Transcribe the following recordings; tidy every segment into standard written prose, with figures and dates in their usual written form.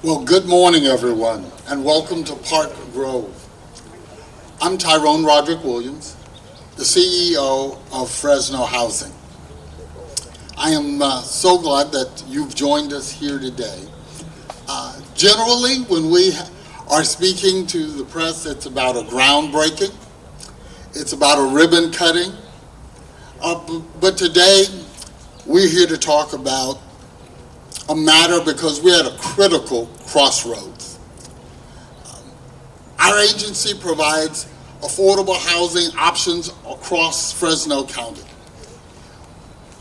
Well, good morning, everyone, and welcome to Park Grove. I'm Tyrone Roderick Williams, the CEO of Fresno Housing. I am so glad that you've joined us here today. Generally, when we are speaking to the press, it's about a groundbreaking, it's about a ribbon cutting, but today we're here to talk about a matter because we're at a critical crossroads. Our agency provides affordable housing options across Fresno County.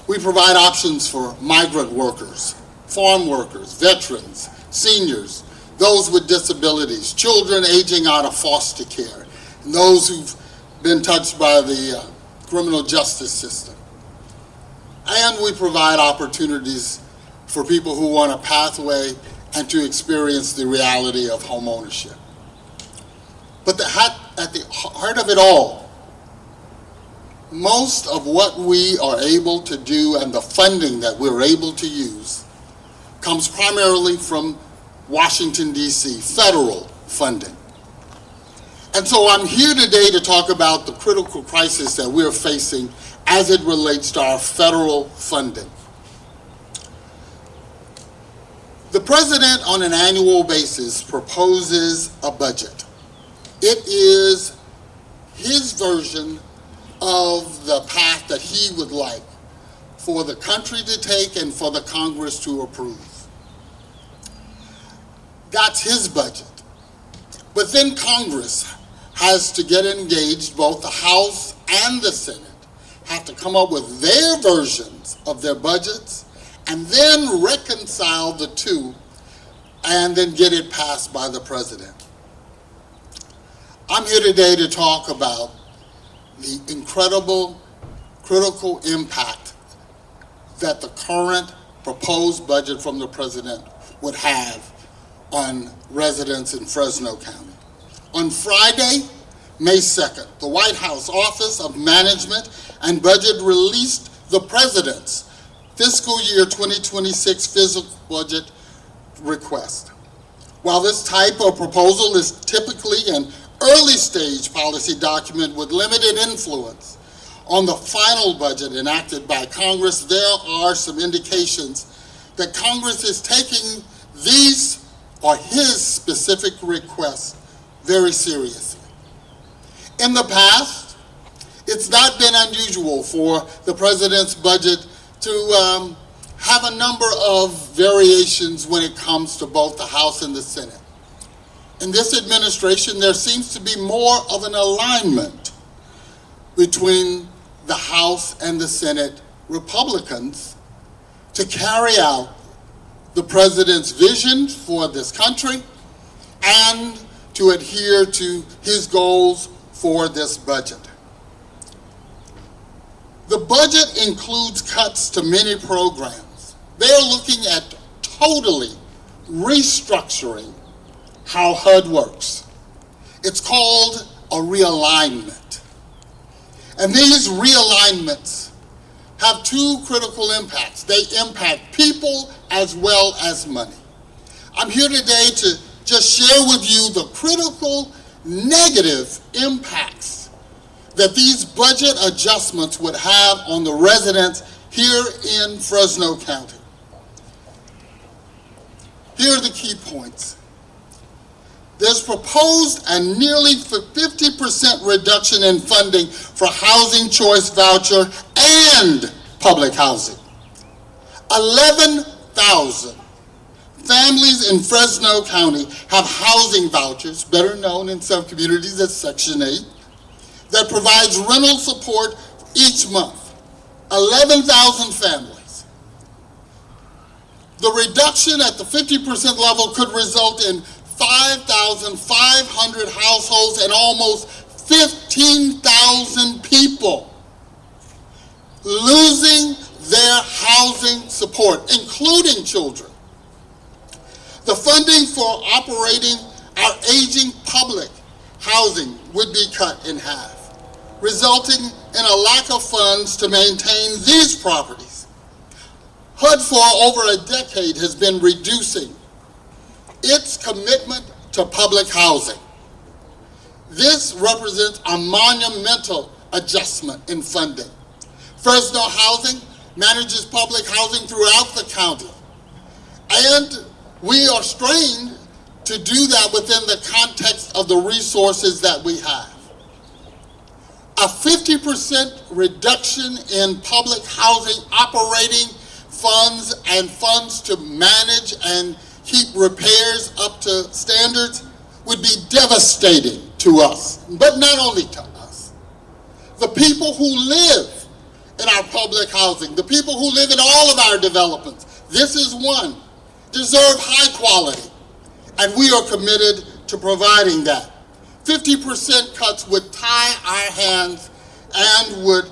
We provide options for migrant workers, farm workers, veterans, seniors, those with disabilities, children aging out of foster care, and those who've been touched by the criminal justice system. And we provide opportunities for people who want a pathway and to experience the reality of home ownership. But at the heart of it all, most of what we are able to do and the funding that we're able to use comes primarily from Washington, D.C., federal funding. And so I'm here today to talk about the critical crisis that we're facing as it relates to our federal funding. The president on an annual basis proposes a budget. It is his version of the path that he would like for the country to take and for the Congress to approve. That's his budget. But then Congress has to get engaged, both the House and the Senate have to come up with their versions of their budgets and then reconcile the two and then get it passed by the president. I'm here today to talk about the incredible, critical impact that the current proposed budget from the president would have on residents in Fresno County. On Friday, May 2nd, the White House Office of Management and Budget released the president's fiscal year 2026 fiscal budget request. While this type of proposal is typically an early stage policy document with limited influence on the final budget enacted by Congress, there are some indications that Congress is taking these or his specific requests very seriously. In the past, it's not been unusual for the president's budget to have a number of variations when it comes to both the House and the Senate. In this administration, there seems to be more of an alignment between the House and the Senate Republicans to carry out the president's vision for this country and to adhere to his goals for this budget. The budget includes cuts to many programs. They're looking at totally restructuring how HUD works. It's called a realignment. And these realignments have two critical impacts. They impact people as well as money. I'm here today to just share with you the critical negative impacts that these budget adjustments would have on the residents here in Fresno County. Here are the key points. There's proposed a nearly 50% reduction in funding for housing choice voucher and public housing. 11,000 families in Fresno County have housing vouchers, better known in some communities as Section 8, that provides rental support each month. 11,000 families. The reduction at the 50% level could result in 5,500 households and almost 15,000 people losing their housing support, including children. The funding for operating our aging public housing would be cut in half, resulting in a lack of funds to maintain these properties. HUD for over a decade has been reducing its commitment to public housing. This represents a monumental adjustment in funding. Fresno Housing manages public housing throughout the county, and we are strained to do that within the context of the resources that we have. A 50% reduction in public housing operating funds and funds to manage and keep repairs up to standards would be devastating to us, but not only to us. The people who live in our public housing, the people who live in all of our developments, this is one, deserve high quality, and we are committed to providing that. 50% cuts would tie our hands and would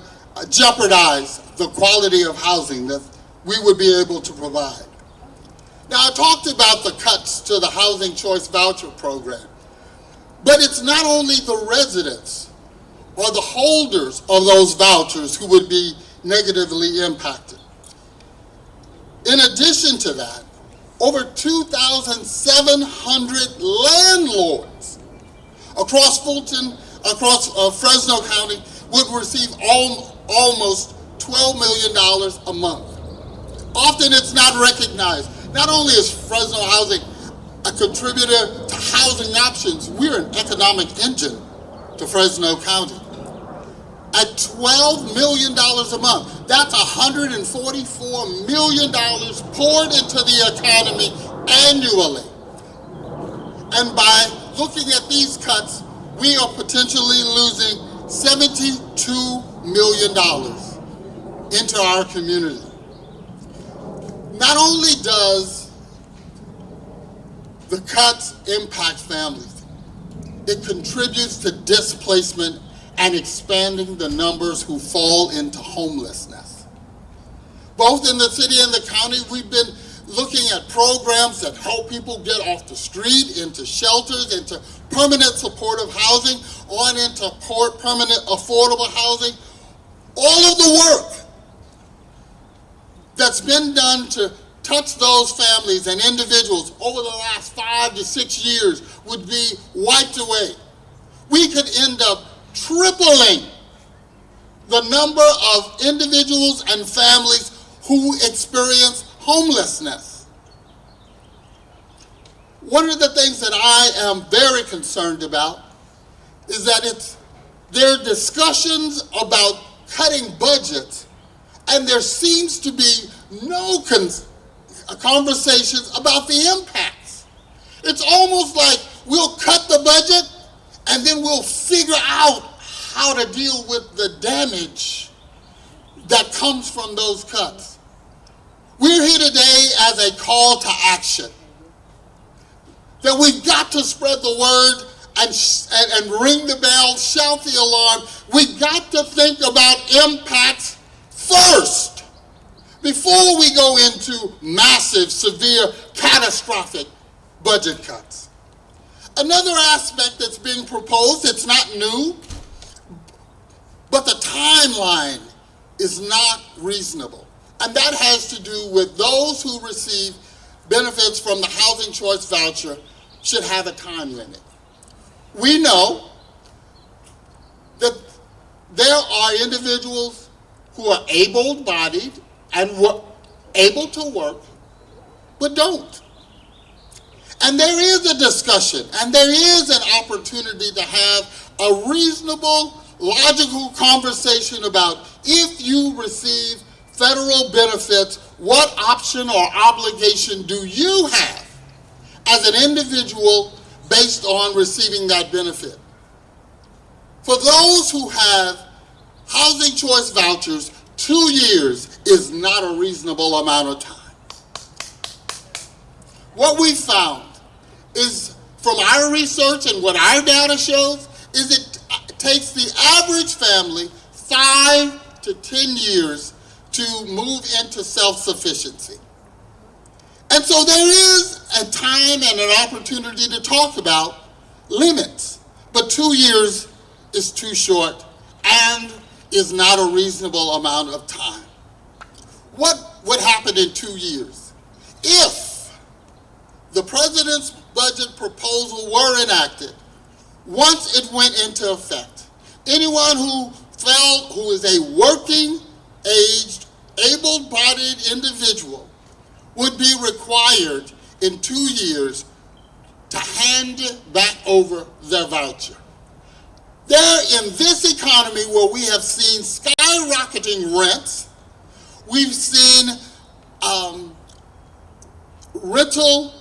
jeopardize the quality of housing that we would be able to provide. Now, I talked about the cuts to the Housing Choice Voucher Program, but it's not only the residents or the holders of those vouchers who would be negatively impacted. In addition to that, over 2,700 landlords across Fresno County would receive almost $12 million a month. Often it's not recognized. Not only is Fresno Housing a contributor to housing options, we're an economic engine to Fresno County. At $12 million a month, that's $144 million poured into the economy annually. And by looking at these cuts, we are potentially losing $72 million into our community. Not only does the cuts impact families, it contributes to displacement and expanding the numbers who fall into homelessness. Both in the city and the county, we've been looking at programs that help people get off the street, into shelters, into permanent supportive housing, on into permanent affordable housing. All of the work that's been done to touch those families and individuals over the last 5 to 6 years would be wiped away. We could end up tripling the number of individuals and families who experience homelessness. One of the things that I am very concerned about is that there are discussions about cutting budgets, and there seems to be no conversations about the impacts. It's almost like we'll cut the budget and then we'll figure out how to deal with the damage that comes from those cuts. We're here today as a call to action, that we've got to spread the word and ring the bell, shout the alarm. We've got to think about impacts first before we go into massive, severe, catastrophic budget cuts. Another aspect that's being proposed, it's not new, but the timeline is not reasonable. And that has to do with those who receive benefits from the Housing Choice Voucher should have a time limit. We know that there are individuals who are able-bodied and able to work, but don't. And there is a discussion, and there is an opportunity to have a reasonable, logical conversation about if you receive federal benefits, what option or obligation do you have as an individual based on receiving that benefit? For those who have housing choice vouchers, 2 years is not a reasonable amount of time. What we found is, from our research and what our data shows, is it takes the average family 5 to 10 years to move into self-sufficiency. And so there is a time and an opportunity to talk about limits, but 2 years is too short and is not a reasonable amount of time. What would happen in 2 years? If the president's budget proposal were enacted, once it went into effect, anyone who is a working, aged, able-bodied individual would be required in 2 years to hand back over their voucher. There, in this economy where we have seen skyrocketing rents, we've seen rental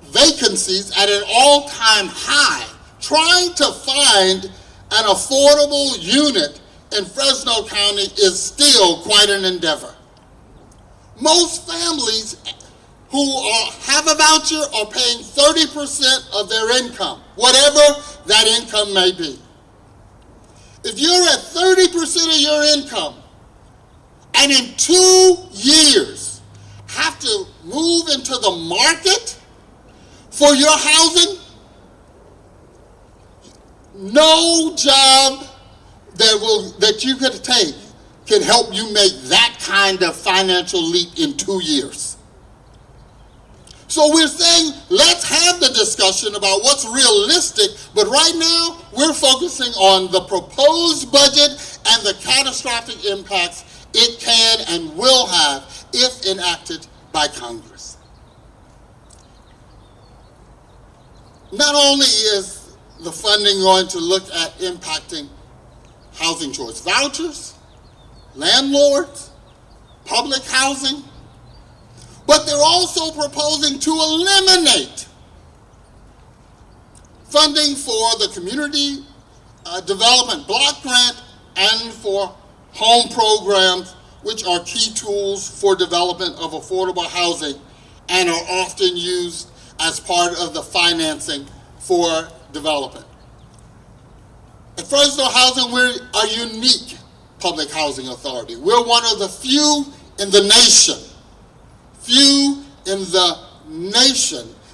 vacancies at an all-time high, trying to find an affordable unit in Fresno County is still quite an endeavor. Most families who have a voucher are paying 30% of their income, whatever that income may be. If you're at 30% of your income and in 2 years have to move into the market for your housing, no job that you could take can help you make that kind of financial leap in 2 years. So we're saying, let's have the discussion about what's realistic, but right now we're focusing on the proposed budget and the catastrophic impacts it can and will have if enacted by Congress. Not only is the funding going to look at impacting housing choice vouchers, landlords, public housing, but they're also proposing to eliminate funding for the community development block grant and for home programs, which are key tools for development of affordable housing and are often used as part of the financing for development. At Fresno Housing, we're a unique public housing authority. We're one of the few in the nation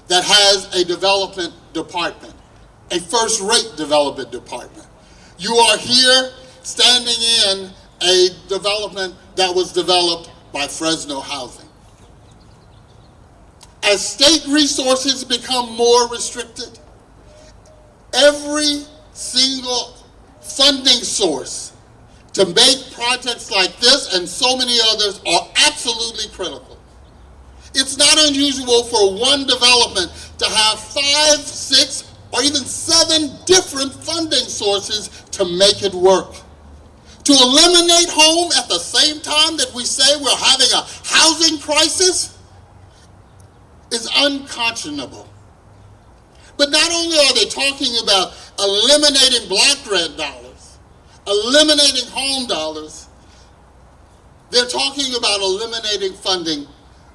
that has a development department, a first-rate development department. You are here standing in a development that was developed by Fresno Housing. As state resources become more restricted, every single funding source to make projects like this and so many others are absolutely critical. It's not unusual for one development to have 5, 6, or even 7 different funding sources to make it work. To eliminate home at the same time that we say we're having a housing crisis is unconscionable. But not only are they talking about eliminating block grant dollars, eliminating home dollars, they're talking about eliminating funding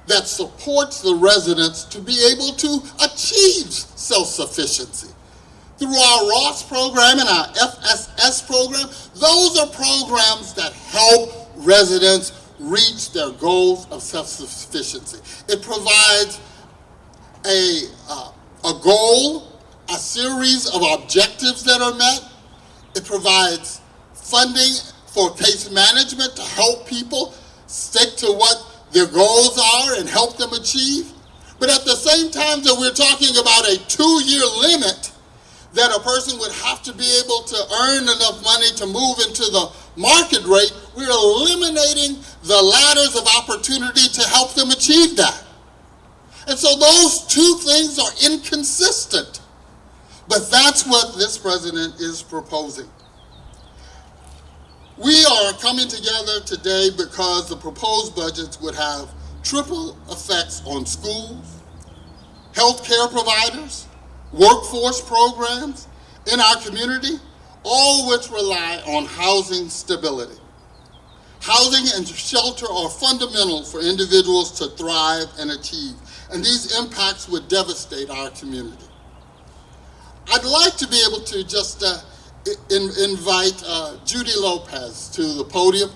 that supports the residents to be able to achieve self-sufficiency. Through our Ross program and our FSS program, those are programs that help residents reach their goals of self-sufficiency. It provides a goal, a series of objectives that are met. It provides funding for case management to help people stick to what their goals are and help them achieve. But at the same time that we're talking about a 2-year limit that a person would have to be able to earn enough money to move into the market rate, we're eliminating the ladders of opportunity to help them achieve that. And so those two things are inconsistent. But that's what this president is proposing. We are coming together today because the proposed budgets would have triple effects on schools, healthcare providers, workforce programs in our community, all which rely on housing stability. Housing and shelter are fundamental for individuals to thrive and achieve, and these impacts would devastate our community. I'd like to be able to just invite Judy Lopez to the podium.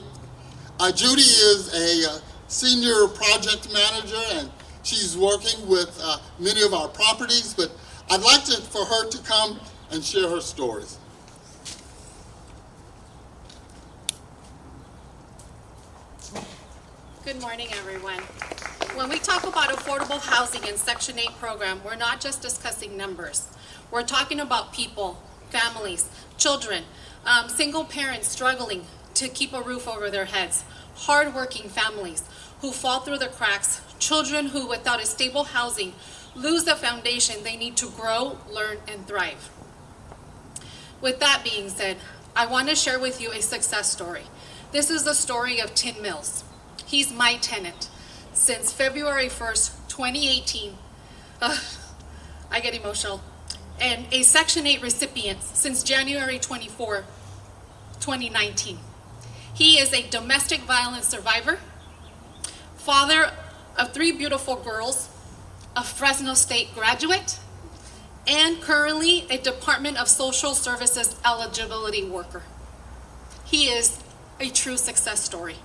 Judy is a senior project manager, and she's working with many of our properties, but I'd like for her to come and share her stories. Good morning, everyone. When we talk about affordable housing and Section 8 program, we're not just discussing numbers. We're talking about people, families, children, single parents struggling to keep a roof over their heads, hardworking families who fall through the cracks, children who, without a stable housing, lose the foundation they need to grow, learn, and thrive. With that being said, I want to share with you a success story. This is the story of Tim Mills. He's my tenant. Since February 1st, 2018, I get emotional, and a Section 8 recipient since January 24, 2019. He is a domestic violence survivor, father of 3 beautiful girls, a Fresno State graduate, and currently a Department of Social Services eligibility worker. He is a true success story.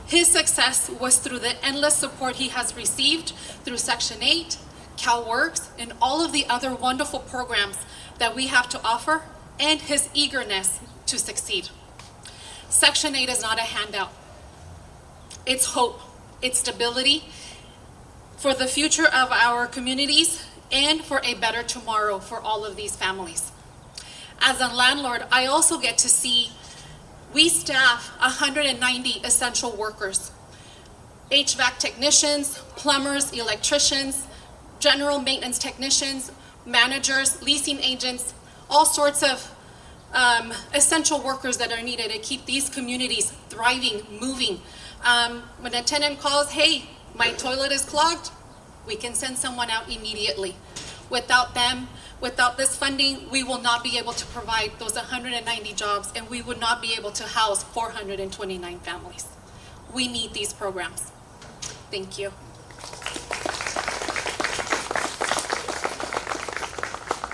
His success was through the endless support he has received through Section 8, CalWorks, and all of the other wonderful programs that we have to offer, and his eagerness to succeed. Section 8 is not a handout. It's hope, it's stability for the future of our communities and for a better tomorrow for all of these families. As a landlord, I also get to see we staff 190 essential workers, HVAC technicians, plumbers, electricians, general maintenance technicians, managers, leasing agents, all sorts of essential workers that are needed to keep these communities thriving, moving. When a tenant calls, hey, my toilet is clogged, we can send someone out immediately. Without them, without this funding, we will not be able to provide those 190 jobs, and we would not be able to house 429 families. We need these programs. Thank you.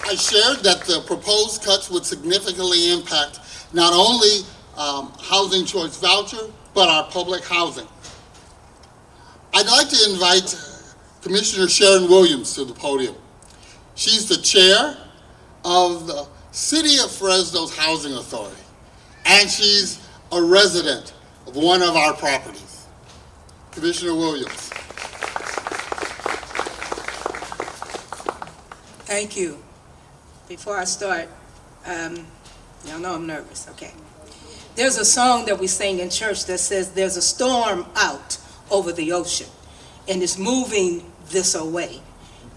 I shared that the proposed cuts would significantly impact not only housing choice voucher, but our public housing. I'd like to invite Commissioner Sharon Williams to the podium. She's the chair of the City of Fresno's Housing Authority, and she's a resident of one of our properties. Commissioner Williams. Thank you. Before I start, y'all know I'm nervous, okay. There's a song that we sing in church that says there's a storm out over the ocean and it's moving this away.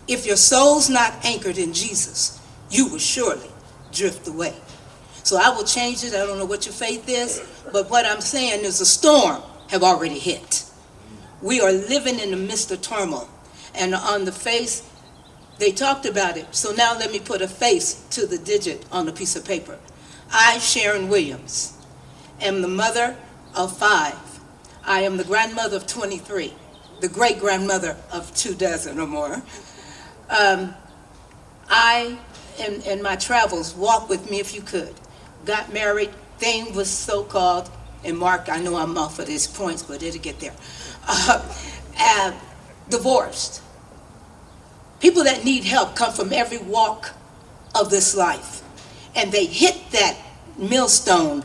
If your soul's not anchored in Jesus, you will surely drift away. So I will change it. I don't know what your faith is, but what I'm saying is a storm have already hit. We are living in the midst of turmoil. And on the face, they talked about it. So now let me put a face to the digit on a piece of paper. I, Sharon Williams, am the mother of 5. I am the grandmother of 23, the great-grandmother of 24 or more. I, in my travels, walk with me if you could. Got married, thing was so-called, and Mark, I know I'm off of these points, but it'll get there. Divorced. People that need help come from every walk of this life, and they hit that millstone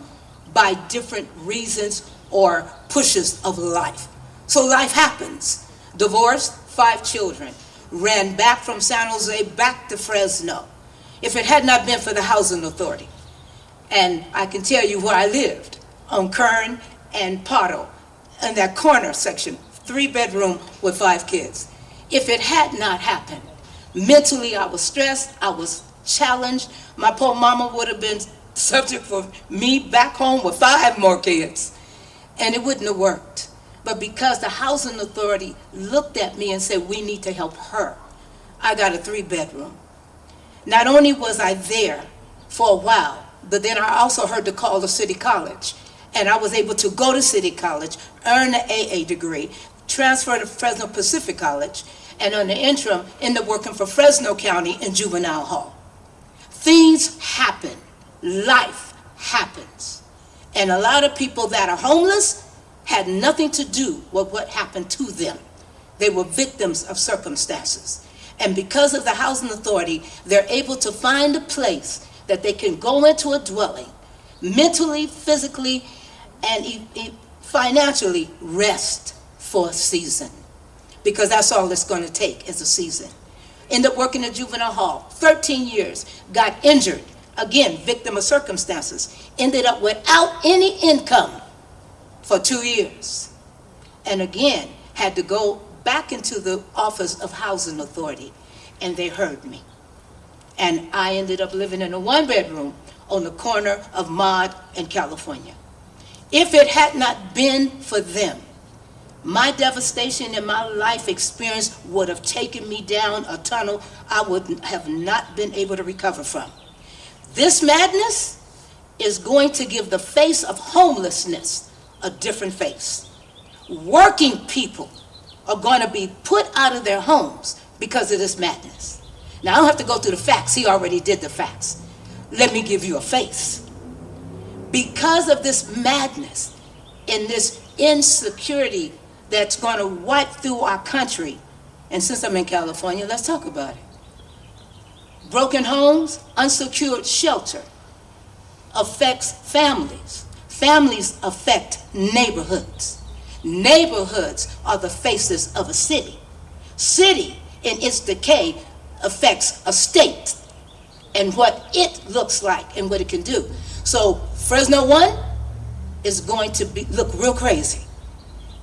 by different reasons or pushes of life. So life happens. Divorced, 5 children. Ran back from San Jose back to Fresno. If it had not been for the Housing Authority, and I can tell you where I lived, on Kern and Pato, in that corner section, 3-bedroom with 5 kids. If it had not happened, mentally I was stressed, I was challenged. My poor mama would have been subject for me back home with 5 more kids, and it wouldn't have worked. But because the Housing Authority looked at me and said, we need to help her, I got a 3-bedroom. Not only was I there for a while, but then I also heard the call of City College. And I was able to go to City College, earn an AA degree, transfer to Fresno Pacific College, and on the interim, end up working for Fresno County in juvenile hall. Things happen. Life happens. And a lot of people that are homeless had nothing to do with what happened to them. They were victims of circumstances. And because of the Housing Authority, they're able to find a place that they can go into a dwelling, mentally, physically, and financially rest for a season. because that's all it's going to take is a season. Ended up working at juvenile hall, 13 years, got injured, again, victim of circumstances, ended up without any income for 2 years. And again, had to go back into the Office of Housing Authority, and they heard me. And I ended up living in a one-bedroom on the corner of Maud and California. If it had not been for them, my devastation in my life experience would have taken me down a tunnel I would have not been able to recover from. This madness is going to give the face of homelessness a different face. Working people are going to be put out of their homes because of this madness. Now, I don't have to go through the facts. He already did the facts. Let me give you a face. Because of this madness and this insecurity that's going to wipe through our country, and since I'm in California, let's talk about it. Broken homes, unsecured shelter affects families. Families affect neighborhoods. Neighborhoods are the faces of a city. City, in its decay, affects a state and what it looks like and what it can do. So Fresno 1 is going to look real crazy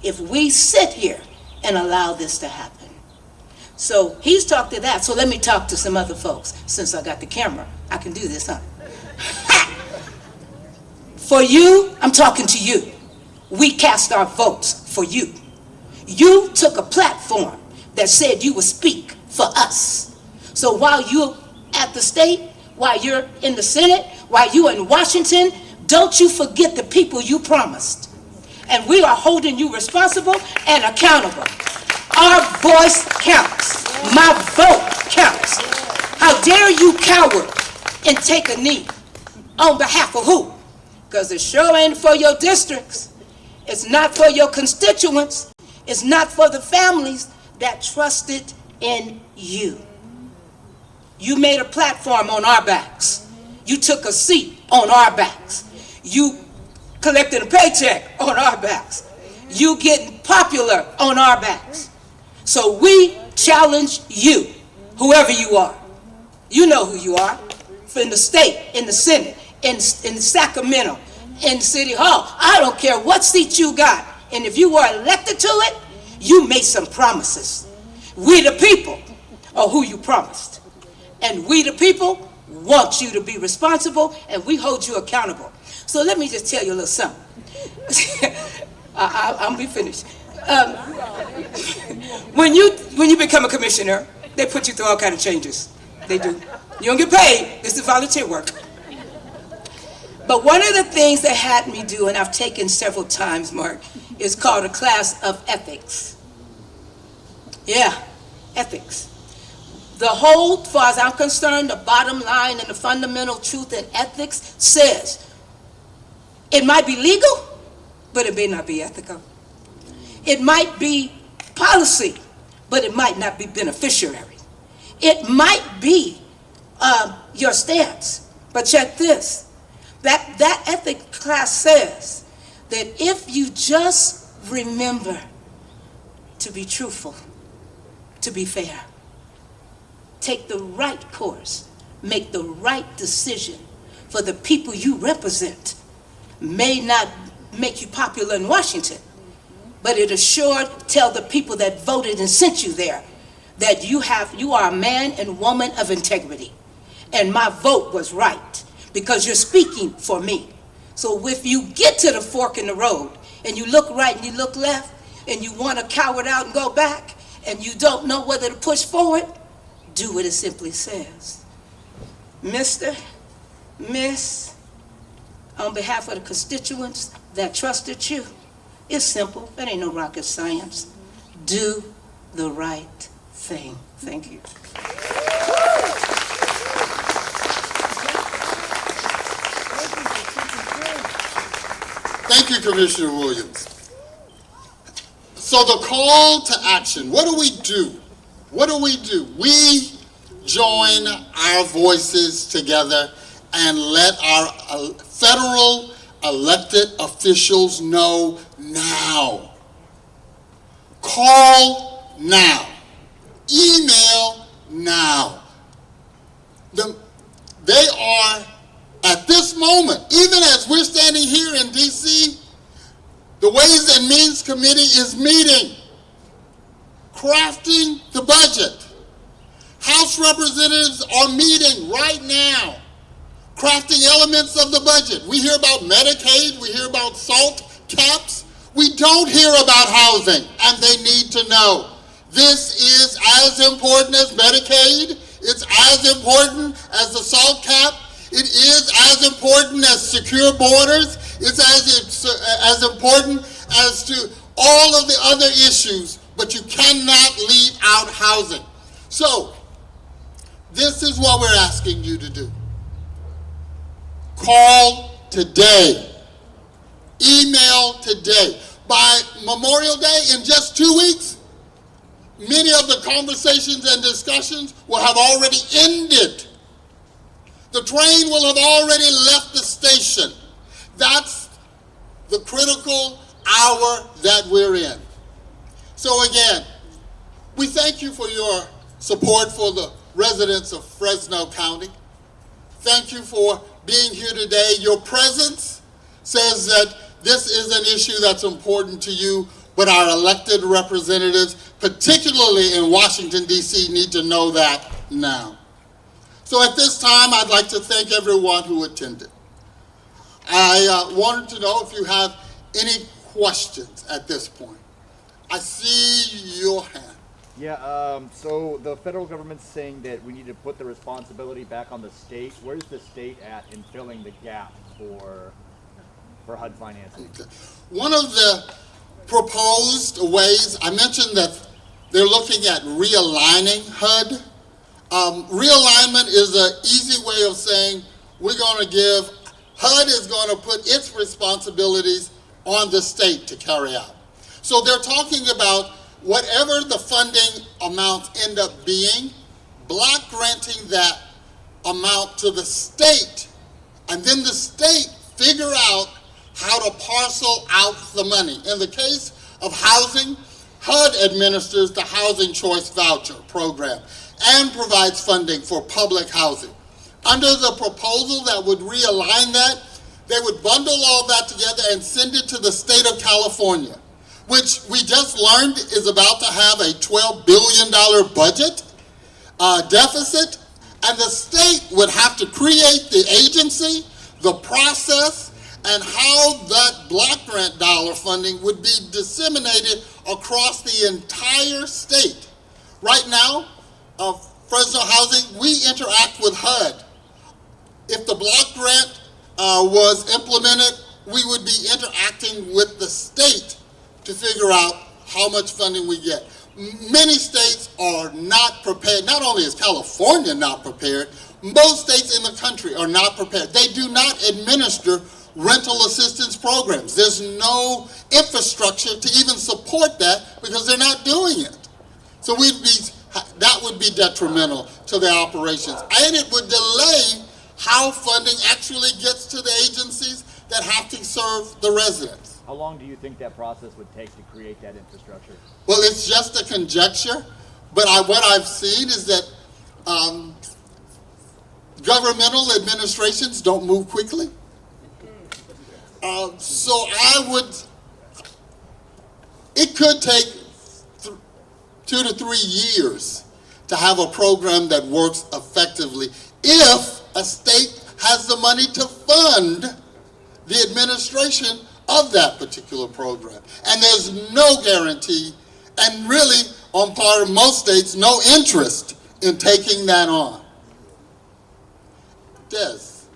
if we sit here and allow this to happen. So he's talked to that. So let me talk to some other folks. Since I got the camera, I can do this, huh? For you, I'm talking to you. We cast our votes for you. You took a platform that said you would speak for us. So while you're at the state, while you're in the Senate, while you're in Washington, don't you forget the people you promised. And we are holding you responsible and accountable. Our voice counts. My vote counts. How dare you coward and take a knee on behalf of who? Because it sure ain't for your districts. It's not for your constituents. It's not for the families that trusted in you. You made a platform on our backs. You took a seat on our backs. You collected a paycheck on our backs. You getting popular on our backs. So we challenge you, whoever you are. You know who you are. In the state, in the Senate, in Sacramento, in City Hall. I don't care what seat you got. And if you were elected to it, you made some promises. We the people are who you promised. And we the people want you to be responsible, and we hold you accountable. So let me just tell you a little something. I'll be finished. When you become a commissioner, they put you through all kinds of changes. They do. You don't get paid. This is volunteer work. But one of the things they had me do, and I've taken several times, Mark, is called a class of ethics. Yeah, ethics. The whole, as far as I'm concerned, the bottom line and the fundamental truth in ethics says it might be legal, but it may not be ethical. It might be policy, but it might not be beneficiary. It might be your stance, but check this. That ethics class says that if you just remember to be truthful, to be fair, take the right course, make the right decision for the people you represent, may not make you popular in Washington, but it sure tell the people that voted and sent you there that you are a man and woman of integrity. And my vote was right because you're speaking for me. So if you get to the fork in the road and you look right and you look left and you want to cower out and go back and you don't know whether to push forward, do what it simply says. Mr., Miss, on behalf of the constituents that trusted you, it's simple. It ain't no rocket science. Do the right thing. Thank you. Thank you, Commissioner Williams. So the call to action, what do we do? What do? We join our voices together and let our federal elected officials know now. Call now. Email now. They are, at this moment, even as we're standing here in D.C., the Ways and Means Committee is meeting, crafting the budget. House representatives are meeting right now, crafting elements of the budget. We hear about Medicaid, we hear about SALT caps. We don't hear about housing, and they need to know. This is as important as Medicaid. It's as important as the SALT cap. It is as important as secure borders. It's as important as to all of the other issues, but you cannot leave out housing. So, this is what we're asking you to do. Call today. Email today. By Memorial Day, in just 2 weeks, many of the conversations and discussions will have already ended. The train will have already left the station. That's the critical hour that we're in. So again, we thank you for your support for the residents of Fresno County. Thank you for being here today. Your presence says that this is an issue that's important to you, but our elected representatives, particularly in Washington, D.C., need to know that now. So at this time, I'd like to thank everyone who attended. I wanted to know if you have any questions at this point. I see your hand. Yeah, so the federal government's saying that we need to put the responsibility back on the state. Where's the state at in filling the gap for HUD financing? Okay. One of the proposed ways, I mentioned that they're looking at realigning HUD. Realignment is an easy way of saying HUD is going to put its responsibilities on the state to carry out. So they're talking about whatever the funding amounts end up being, block granting that amount to the state, and then the state figure out how to parcel out the money. In the case of housing, HUD administers the Housing Choice Voucher program and provides funding for public housing. Under the proposal that would realign that, they would bundle all that together and send it to the state of California, which we just learned is about to have a $12 billion budget deficit, and the state would have to create the agency, the process, and how that block grant dollar funding would be disseminated across the entire state. Right now, Fresno Housing, we interact with HUD. If the block grant was implemented, we would be interacting with the state to figure out how much funding we get. Many states are not prepared. Not only is California not prepared, most states in the country are not prepared. They do not administer rental assistance programs. There's no infrastructure to even support that because they're not doing it. So that would be detrimental to their operations. And it would delay how funding actually gets to the agencies that have to serve the residents. How long do you think that process would take to create that infrastructure? Well, it's just a conjecture, but what I've seen is that governmental administrations don't move quickly. So it could take 2 to 3 years to have a program that works effectively if a state has the money to fund the administration of that particular program. And there's no guarantee, and really, on part of most states, no interest in taking that on. Des.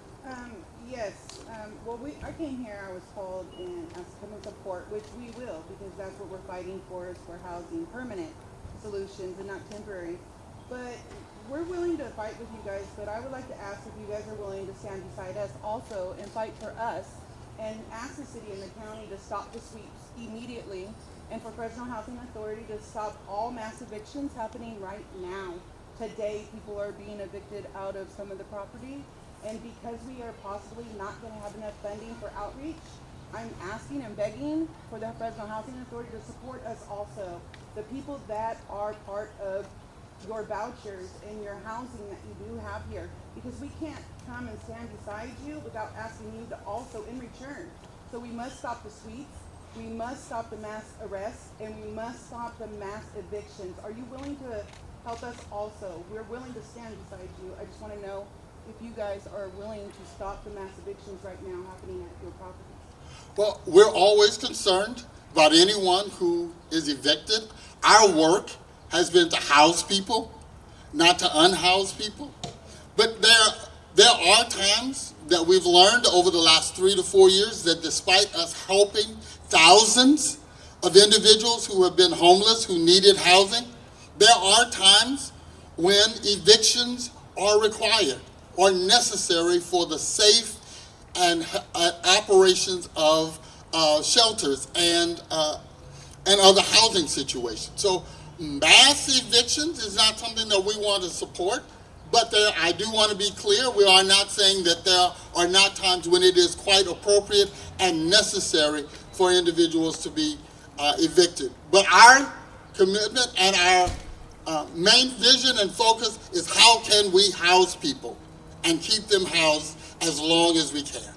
Yes. Well, I came here, I was told, and asked to come and support, which we will, because that's what we're fighting for, is for housing permanent solutions and not temporary. But we're willing to fight with you guys, but I would like to ask if you guys are willing to stand beside us also and fight for us and ask the city and the county to stop the sweeps immediately, and for Fresno Housing Authority to stop all mass evictions happening right now. Today, people are being evicted out of some of the property, and because we are possibly not going to have enough funding for outreach, I'm asking and begging for the Fresno Housing Authority to support us also the people that are part of your vouchers and your housing that you do have here, because we can't come and stand beside you without asking you to also in return. So we must stop the sweeps, we must stop the mass arrests, and we must stop the mass evictions. Are you willing to help us also? We're willing to stand beside you. I just want to know if you guys are willing to stop the mass evictions right now happening at your properties. Well, we're always concerned about anyone who is evicted. Our work has been to house people, not to unhouse people. But there are times that we've learned over the last 3 to 4 years that despite us helping thousands of individuals who have been homeless, who needed housing, there are times when evictions are required or necessary for the safe and operations of shelters and other housing situations. So mass evictions is not something that we want to support, but I do want to be clear, we are not saying that there are not times when it is quite appropriate and necessary for individuals to be evicted. But our commitment and our main vision and focus is how can we house people and keep them housed as long as we can.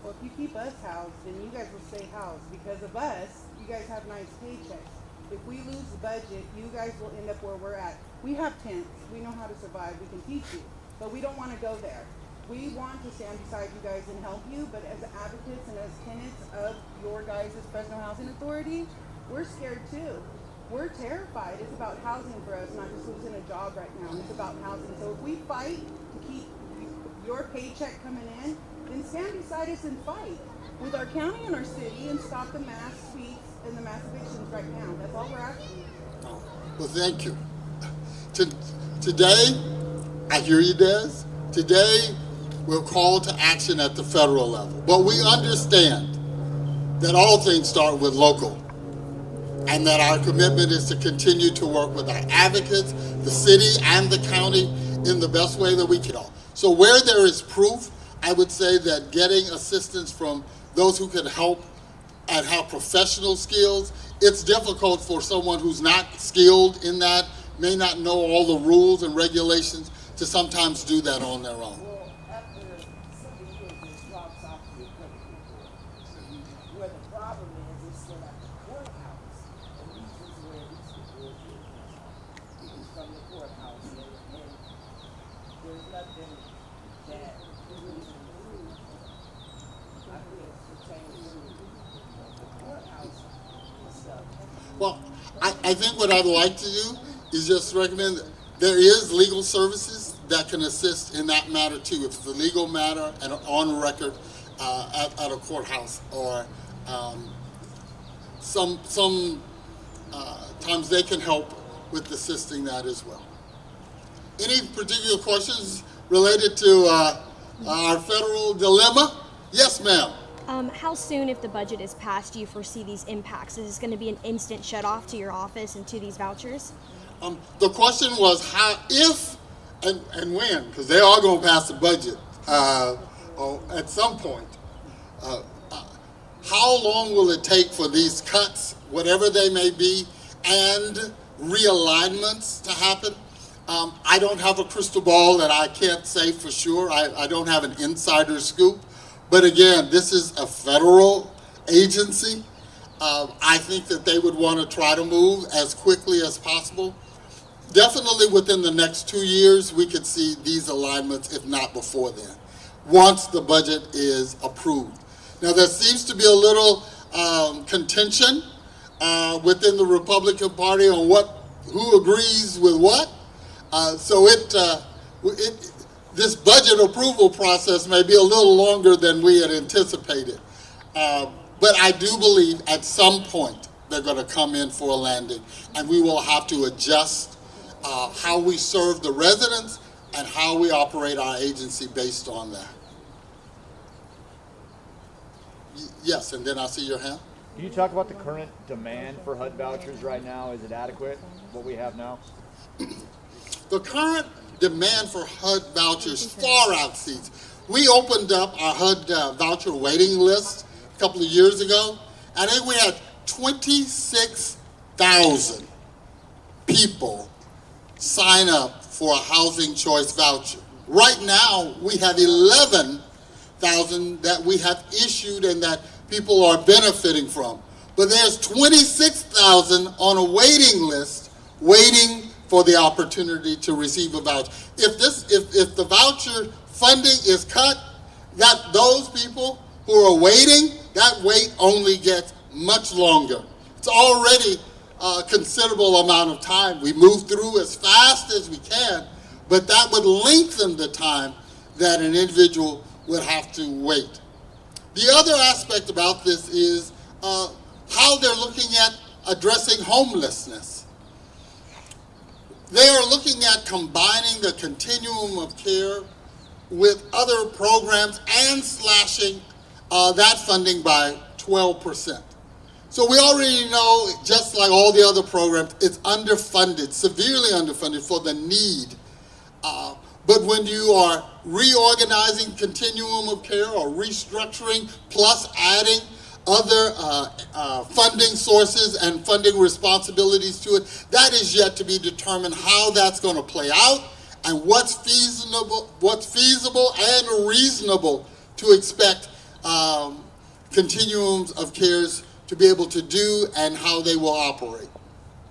Well, if you keep us housed, then you guys will stay housed. Because of us, you guys have nice paychecks. If we lose the budget, you guys will end up where we're at. We have tents. We know how to survive. We can teach you. But we don't want to go there. We want to stand beside you guys and help you. But as advocates and as tenants of your guys' Fresno Housing Authority, we're scared too. We're terrified. It's about housing for us, not just losing a job right now. It's about housing. So if we fight to keep your paycheck coming in, then stand beside us and fight with our county and our city and stop the mass sweeps and the mass evictions right now. That's all we're asking. Well, thank you. Today, I hear you, Des. Today, we're called to action at the federal level. But we understand that all things start with local, and that our commitment is to continue to work with our advocates, the city and the county in the best way that we can. So where there is proof, I would say that getting assistance from those who can help and have professional skills, it's difficult for someone who's not skilled in that, may not know all the rules and regulations, to sometimes do that on their own. Well, after something just drops off the equipment report, where the problem is, it's still at the courthouse, and this is where these people are getting from the courthouse, and there's nothing that we can do, I think, pertaining to the courthouse and stuff. Well, I think what I'd like to do is just recommend that there is legal services that can assist in that matter too. If it's a legal matter and on record at a courthouse, or some times they can help with assisting that as well. Any particular questions related to our federal dilemma? Yes, ma'am. How soon, if the budget is passed, do you foresee these impacts? Is this going to be an instant shutoff to your office and to these vouchers? The question was how, if, and when, because they are going to pass the budget at some point. How long will it take for these cuts, whatever they may be, and realignments to happen? I don't have a crystal ball that I can't say for sure. I don't have an insider scoop. But again, this is a federal agency. I think that they would want to try to move as quickly as possible. Definitely within the next 2 years, we could see these alignments, if not before then, once the budget is approved. Now, there seems to be a little contention within the Republican Party on who agrees with what. So this budget approval process may be a little longer than we had anticipated. But I do believe at some point they're going to come in for a landing, and we will have to adjust how we serve the residents and how we operate our agency based on that. Yes, and then I see your hand. Can you talk about the current demand for HUD vouchers right now? Is it adequate, what we have now? The current demand for HUD vouchers far exceeds. We opened up our HUD voucher waiting list a couple of years ago, and I think we had 26,000 people sign up for a housing choice voucher. Right now, we have 11,000 that we have issued and that people are benefiting from. But there's 26,000 on a waiting list waiting for the opportunity to receive a voucher. If the voucher funding is cut, that those people who are waiting, that wait only gets much longer. It's already a considerable amount of time. We move through as fast as we can, but that would lengthen the time that an individual would have to wait. The other aspect about this is how they're looking at addressing homelessness. They are looking at combining the continuum of care with other programs and slashing that funding by 12%. So we already know, just like all the other programs, it's underfunded, severely underfunded for the need. But when you are reorganizing continuum of care or restructuring plus adding other funding sources and funding responsibilities to it, that is yet to be determined how that's going to play out and what's feasible and reasonable to expect continuums of cares to be able to do and how they will operate.